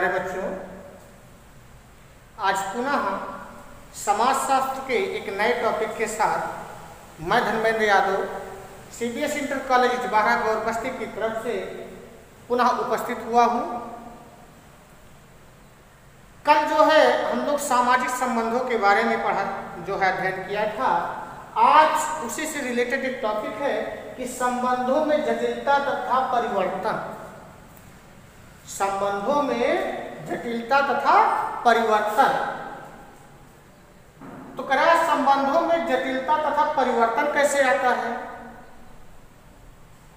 प्यारे बच्चों, आज पुनः समाजशास्त्र के एक नए टॉपिक के साथ मैं Dharmendra Yadav CBSE inter college Itwaha Gaur Basti की तरफ से पुनः उपस्थित हुआ हूँ। कल जो है हम लोग सामाजिक संबंधों के बारे में अध्ययन किया था। आज उसी से रिलेटेड एक टॉपिक है कि संबंधों में जटिलता तथा परिवर्तन। संबंधों में जटिलता तथा परिवर्तन। तो करा संबंधों में जटिलता तथा परिवर्तन कैसे आता है?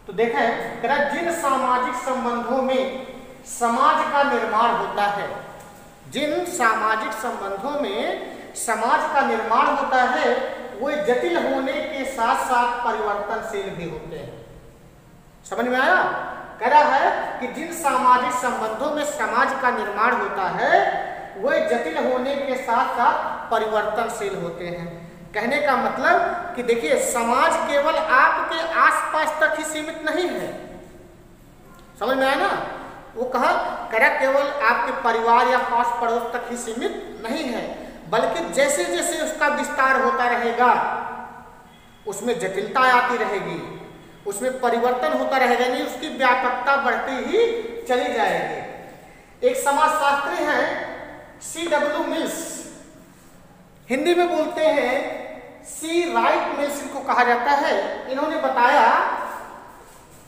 तो देखें, करा जिन सामाजिक संबंधों में समाज का निर्माण होता है, जिन सामाजिक संबंधों में समाज का निर्माण होता है, वो जटिल होने के साथ साथ परिवर्तनशील भी होते हैं। समझ में आया? कह रहा है कि जिन सामाजिक संबंधों में समाज का निर्माण होता है, वे जटिल होने के साथ साथ परिवर्तनशील होते हैं। कहने का मतलब कि देखिए, समाज केवल आपके आसपास तक ही सीमित नहीं है। समझ में आया ना? वो कहा केवल आपके परिवार या पास पड़ोस तक ही सीमित नहीं है, बल्कि जैसे जैसे उसका विस्तार होता रहेगा, उसमें जटिलता आती रहेगी, उसमें परिवर्तन होता रहेगा, नहीं उसकी व्यापकता बढ़ती ही चली जाएगी। एक समाजशास्त्री हैं C.W. मिल्स, हिंदी में बोलते हैं C. राइट मिल्स इनको कहा जाता है। इन्होंने बताया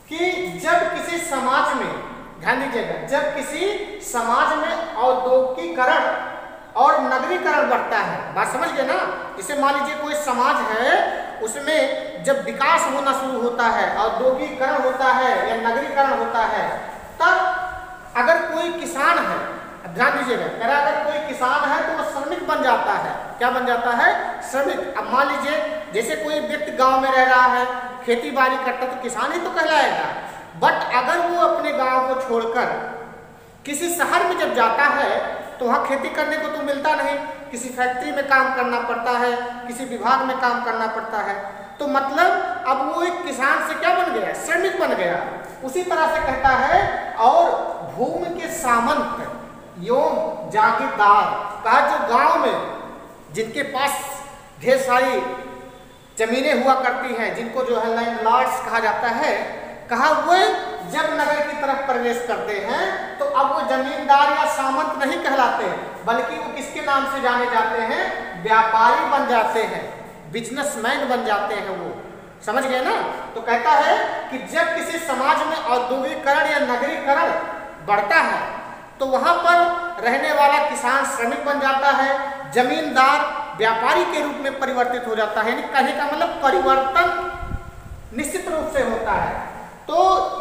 कि जब किसी समाज में, ध्यान दीजिएगा, जब किसी समाज में औद्योगिकीकरण और नगरीकरण बढ़ता है, बात समझ गए ना? जैसे मान लीजिए कोई समाज है, उसमें जब विकास होना शुरू होता है, औद्योगिकीकरण होता है या नगरीकरण होता है, तब अगर कोई किसान है, ध्यान दीजिएगा, अगर कोई किसान है तो वो श्रमिक बन जाता है। क्या बन जाता है? श्रमिक। अब मान लीजिए जैसे कोई व्यक्ति गांव में रह रहा है, खेती बाड़ी करता, तो किसान ही तो कहलाएगा। बट अगर वो अपने गांव को छोड़कर किसी शहर में जब जाता है, तो वहाँ खेती करने को तो मिलता नहीं, किसी फैक्ट्री में काम करना पड़ता है, किसी विभाग में काम करना पड़ता है। तो मतलब अब वो एक किसान से क्या बन गया? श्रमिक बन गया। उसी तरह से कहता है, और भूमि के सामंत एवं जागीरदार, कहा जो गांव में जिनके पास ढेर सारी जमीनें हुआ करती हैं, जिनको जो है लैंडलॉर्ड्स कहा जाता है, कहा वो जब नगर की तरफ प्रवेश करते हैं तो अब वो जमींदार या सामंत नहीं कहलाते, बल्कि वो किसके नाम से जाने जाते हैं? व्यापारी बन जाते हैं, बिजनेसमैन बन जाते हैं वो। समझ गए ना? तो कहता है कि जब किसी समाज में औद्योगिकीकरण या नगरीकरण बढ़ता है, तो वहां पर रहने वाला किसान श्रमिक बन जाता है, जमींदार व्यापारी के रूप में परिवर्तित हो जाता है। यानी कहने का मतलब परिवर्तन निश्चित रूप से होता है। तो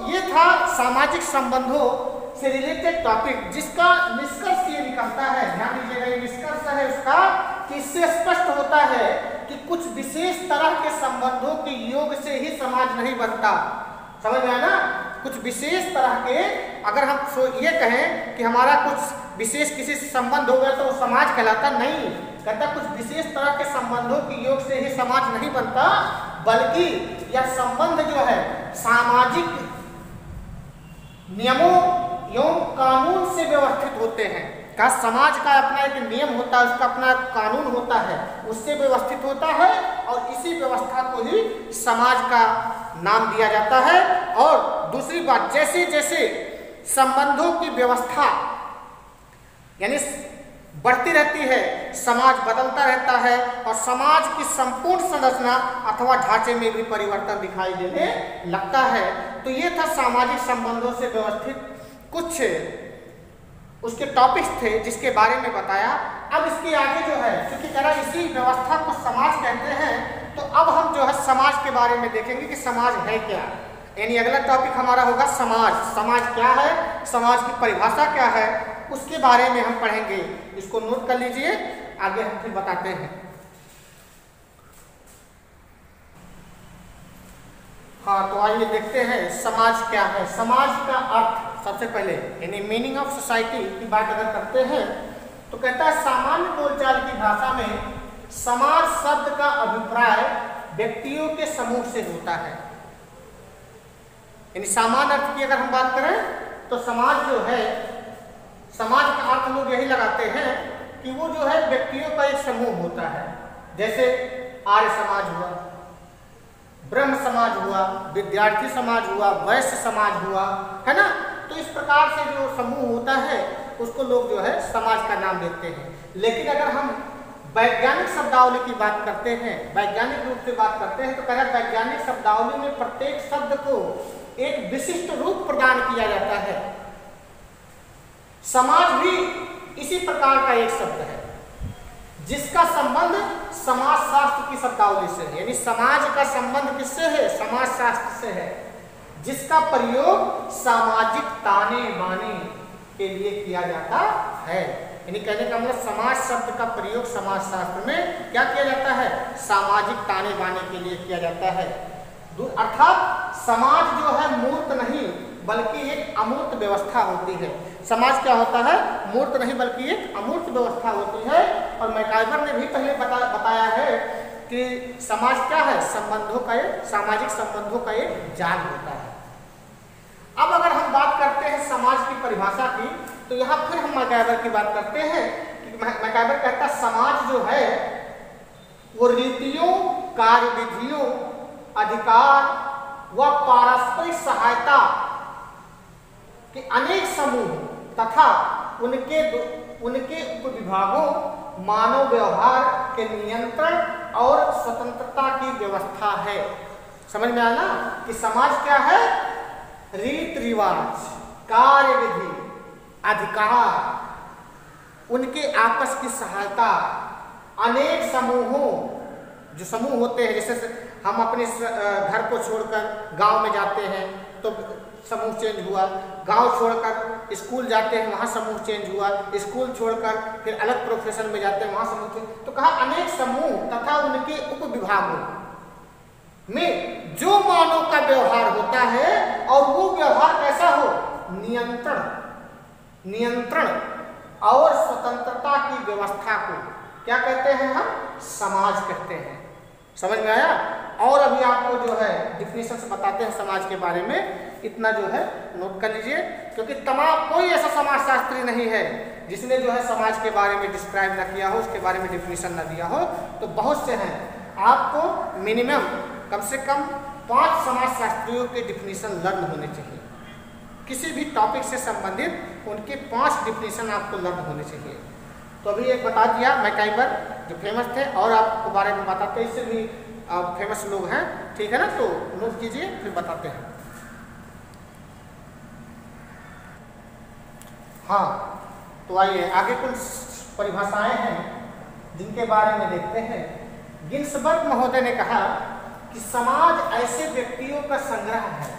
ये था सामाजिक संबंधों से रिलेटेड टॉपिक, जिसका निष्कर्ष ये निकलता है, ध्यान दीजिएगा, ये निष्कर्ष है उसका, कि इससे स्पष्ट होता है कि कुछ विशेष तरह के संबंधों के योग से ही समाज नहीं बनता। समझ में आया ना? कुछ विशेष तरह के, अगर हम ये कहें कि हमारा कुछ विशेष किसी से संबंध हो गया तो वो समाज कहलाता नहीं। कहता कुछ विशेष तरह के संबंधों के योग से ही समाज नहीं बनता, बल्कि यह संबंध जो है सामाजिक नियमों एवं कानून से व्यवस्थित होते हैं। का समाज का अपना एक नियम होता है, उसका अपना कानून होता है, उससे व्यवस्थित होता है, और इसी व्यवस्था को ही समाज का नाम दिया जाता है। और दूसरी बात, जैसे जैसे संबंधों की व्यवस्था यानी बढ़ती रहती है, समाज बदलता रहता है, और समाज की संपूर्ण संरचना अथवा ढांचे में भी परिवर्तन दिखाई देने लगता है। तो ये था सामाजिक संबंधों से व्यवस्थित कुछ उसके टॉपिक्स थे जिसके बारे में बताया। अब इसके आगे जो है, क्योंकि कह रहा इसी व्यवस्था को समाज कहते हैं, तो अब हम जो है समाज के बारे में देखेंगे कि समाज है क्या। यानी अगला टॉपिक हमारा होगा समाज। समाज क्या है, समाज की परिभाषा क्या है, उसके बारे में हम पढ़ेंगे। इसको नोट कर लीजिए, आगे हम फिर बताते हैं। हाँ, तो आइए देखते हैं समाज क्या है। समाज का अर्थ सबसे पहले, यानी मीनिंग ऑफ सोसाइटी की बात अगर करते हैं, तो कहता है सामान्य बोलचाल की भाषा में समाज शब्द का अभिप्राय व्यक्तियों के समूह से होता है। यानी सामान्य अर्थ की अगर हम बात करें तो समाज जो है समाज का अर्थ लोग यही लगाते हैं कि वो जो है व्यक्तियों का एक समूह होता है, जैसे आर्य समाज हुआ, ब्रह्म समाज हुआ, विद्यार्थी समाज हुआ, वैश्य समाज हुआ, है ना। तो इस प्रकार से जो समूह होता है उसको लोग जो है समाज का नाम देते हैं। लेकिन अगर हम वैज्ञानिक शब्दावली की बात करते हैं, वैज्ञानिक रूप से बात करते हैं, तो कहते हैं वैज्ञानिक शब्दावली में प्रत्येक शब्द को एक विशिष्ट रूप प्रदान किया जाता है। समाज भी इसी प्रकार का एक शब्द है जिसका संबंध समाजशास्त्र की शब्दावली से है, यानी समाज का संबंध किससे है? समाजशास्त्र से है, जिसका प्रयोग सामाजिक ताने बाने के लिए किया जाता है। यानी कहने का मतलब समाज शब्द का प्रयोग समाजशास्त्र में क्या किया जाता है? सामाजिक ताने बाने के लिए किया जाता है। अर्थात समाज जो है मूर्त नहीं बल्कि एक अमूर्त व्यवस्था होती है। समाज क्या होता है? मूर्त नहीं बल्कि एक अमूर्त व्यवस्था होती है। और मैकाइवर ने भी पहले बताया है कि समाज क्या है? संबंधों का एक, सामाजिक संबंधों का एक जाल होता है। अब अगर हम बात करते हैं समाज की परिभाषा की, तो यहाँ फिर हम मैकाइवर की बात करते हैं कि मैकाइवर कहता है समाज जो है वो रीतियों, कार्यविधियों, अधिकार व पारस्परिक सहायता के अनेक समूह तथा उनके उपविभागों, मानव व्यवहार के नियंत्रण और स्वतंत्रता की व्यवस्था है। समझ में आया ना कि समाज क्या है? रीत रिवाज, कार्य विधि, अधिकार, उनके आपस की सहायता, अनेक समूहों, जो समूह होते हैं, जैसे हम अपने घर को छोड़कर गांव में जाते हैं तो समूह चेंज हुआ, गांव छोड़कर स्कूल जाते हैं वहाँ समूह चेंज हुआ, स्कूल छोड़कर फिर अलग प्रोफेशन में जाते हैं वहाँ समूह चेंज। तो कहा अनेक समूह तथा उनके उपविभागों में जो मानव का व्यवहार होता है और वो व्यवहार कैसा हो? नियंत्रण और स्वतंत्रता की व्यवस्था को क्या कहते हैं? हम समाज कहते हैं। समझ में आया? और अभी आपको जो है डिफिनेशन से बताते हैं समाज के बारे में, इतना जो है नोट कर लीजिए, क्योंकि तमाम कोई ऐसा समाजशास्त्री नहीं है जिसने जो है समाज के बारे में डिस्क्राइब ना किया हो, उसके बारे में डिफिनेशन ना दिया हो। तो बहुत से हैं, आपको मिनिमम कम से कम 5 समाजशास्त्रियों के डिफिनेशन लर्न होने चाहिए। किसी भी टॉपिक से संबंधित उनके 5 डिफिनेशन आपको लर्न होने चाहिए। तो अभी एक बता दिया मैकाइवर जो फेमस थे, और आपको बारे में बताते हैं, इससे भी फेमस लोग हैं, ठीक है ना। तो नोट कीजिए फिर बताते हैं। हाँ, तो आइए आगे कुछ परिभाषाएं हैं जिनके बारे में देखते हैं। गिन्सबर्ग महोदय ने कहा कि समाज ऐसे व्यक्तियों का संग्रह है।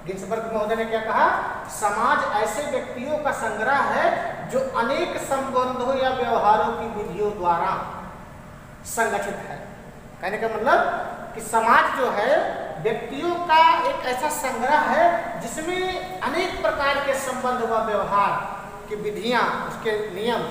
गिन्सबर्ग महोदय ने क्या कहा? समाज ऐसे व्यक्तियों का संग्रह है जो अनेक संबंधों या व्यवहारों की विधियों द्वारा संगठित है। कहने का मतलब कि समाज जो है व्यक्तियों का एक ऐसा संग्रह है जिसमें अनेक प्रकार के संबंध व व्यवहार की विधियां, उसके नियम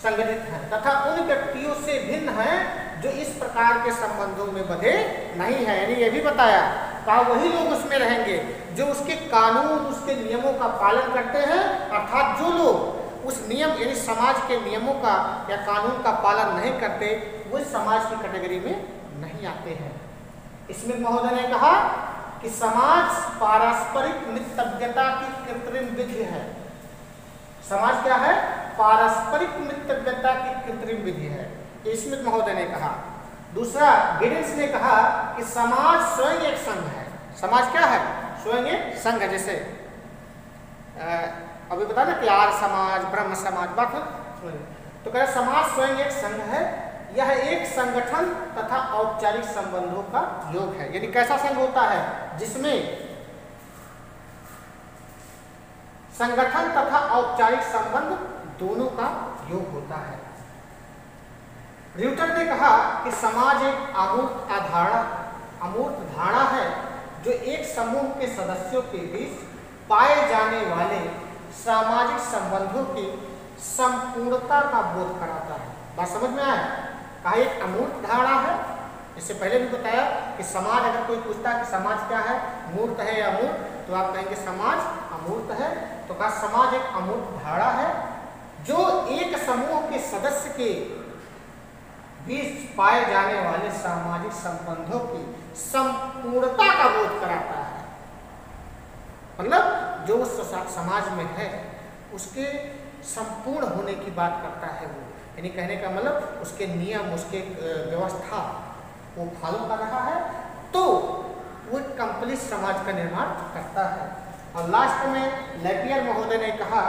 संगठित हैं तथा उन व्यक्तियों से भिन्न हैं जो इस प्रकार के संबंधों में बंधे नहीं है। यानी ये भी बताया कि वही लोग उसमें रहेंगे जो उसके कानून, उसके नियमों का पालन करते हैं, अर्थात जो लोग उस नियम यानी समाज के नियमों का या कानून का पालन नहीं करते वो समाज की कैटेगरी में नहीं आते हैं। स्मिथ महोदय ने कहा कि समाज पारस्परिक मितव्यता की कृत्रिम विधि है। समाज क्या है? पारस्परिक मितव्यता की कृत्रिम विधि है, ये स्मिथ महोदय ने कहा। दूसरा, गिडिंस ने कहा कि समाज स्वयं एक संघ है। समाज क्या है? स्वयं एक संघ है। जैसे अभी बता ना कि आर्य समाज, ब्रह्म समाज, बात है। तो कह रहे समाज स्वयं एक संघ है, यह एक संगठन तथा औपचारिक संबंधों का योग है। यानी कैसा संघ होता है? जिसमें संगठन तथा औपचारिक संबंध दोनों का योग होता है। न्यूटन ने कहा कि समाज एक अमूर्त धारणा है जो एक समूह के सदस्यों के बीच पाए जाने वाले सामाजिक संबंधों की संपूर्णता का बोध कराता है। बात समझ में आया? कहा एक अमूर्त धारणा है। इससे पहले भी बताया कि समाज, अगर कोई पूछता है कि समाज क्या है, मूर्त है या अमूर्त, तो आप कहेंगे समाज अमूर्त है। तो कहा समाज एक अमूर्त धारणा है जो एक समूह के सदस्य के बीच पाए जाने वाले सामाजिक संबंधों की संपूर्णता का बोध कराता है। मतलब जो उस समाज में है उसके संपूर्ण होने की बात करता है वो, यानी कहने का मतलब उसके नियम, उसके व्यवस्था वो फॉलो कर रहा है तो वो एक कंप्लीट समाज का निर्माण करता है। और लास्ट में लैपियर महोदय ने कहा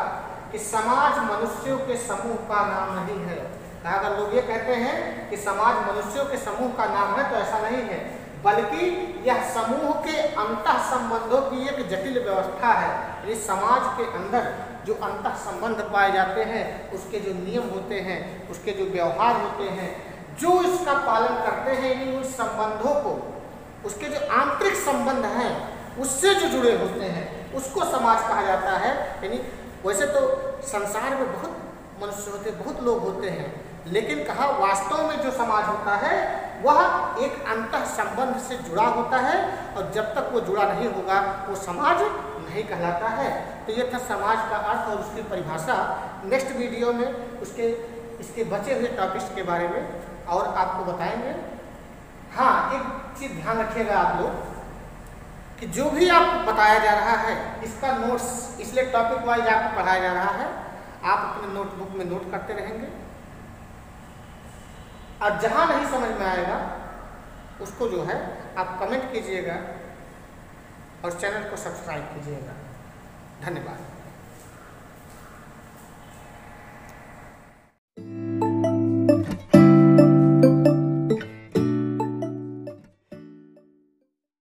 कि समाज मनुष्यों के समूह का नाम नहीं है। अगर लोग ये कहते हैं कि समाज मनुष्यों के समूह का नाम है तो ऐसा नहीं है, बल्कि यह समूह के अंतः संबंधों की एक जटिल व्यवस्था है। यानी समाज के अंदर जो अंतः संबंध पाए जाते हैं, उसके जो नियम होते हैं, उसके जो व्यवहार होते हैं, जो इसका पालन करते हैं, यानी उन संबंधों को, उसके जो आंतरिक संबंध हैं उससे जो जुड़े होते हैं उसको समाज कहा जाता है। यानी वैसे तो संसार में बहुत मनुष्य होते, बहुत लोग होते हैं, लेकिन कहा वास्तव में जो समाज होता है वह एक अंतः संबंध से जुड़ा होता है, और जब तक वो जुड़ा नहीं होगा वो समाज नहीं कहलाता है। तो ये था समाज का अर्थ और उसकी परिभाषा। नेक्स्ट वीडियो में इसके बचे हुए टॉपिक्स के बारे में और आपको बताएंगे। हाँ, एक चीज़ ध्यान रखिएगा आप लोग कि जो भी आपको बताया जा रहा है इसका नोट्स, इसलिए टॉपिक वाइज आपको पढ़ाया जा रहा है, आप अपने नोटबुक में नोट करते रहेंगे और जहां नहीं समझ में आएगा उसको जो है आप कमेंट कीजिएगा और चैनल को सब्सक्राइब कीजिएगा। धन्यवाद।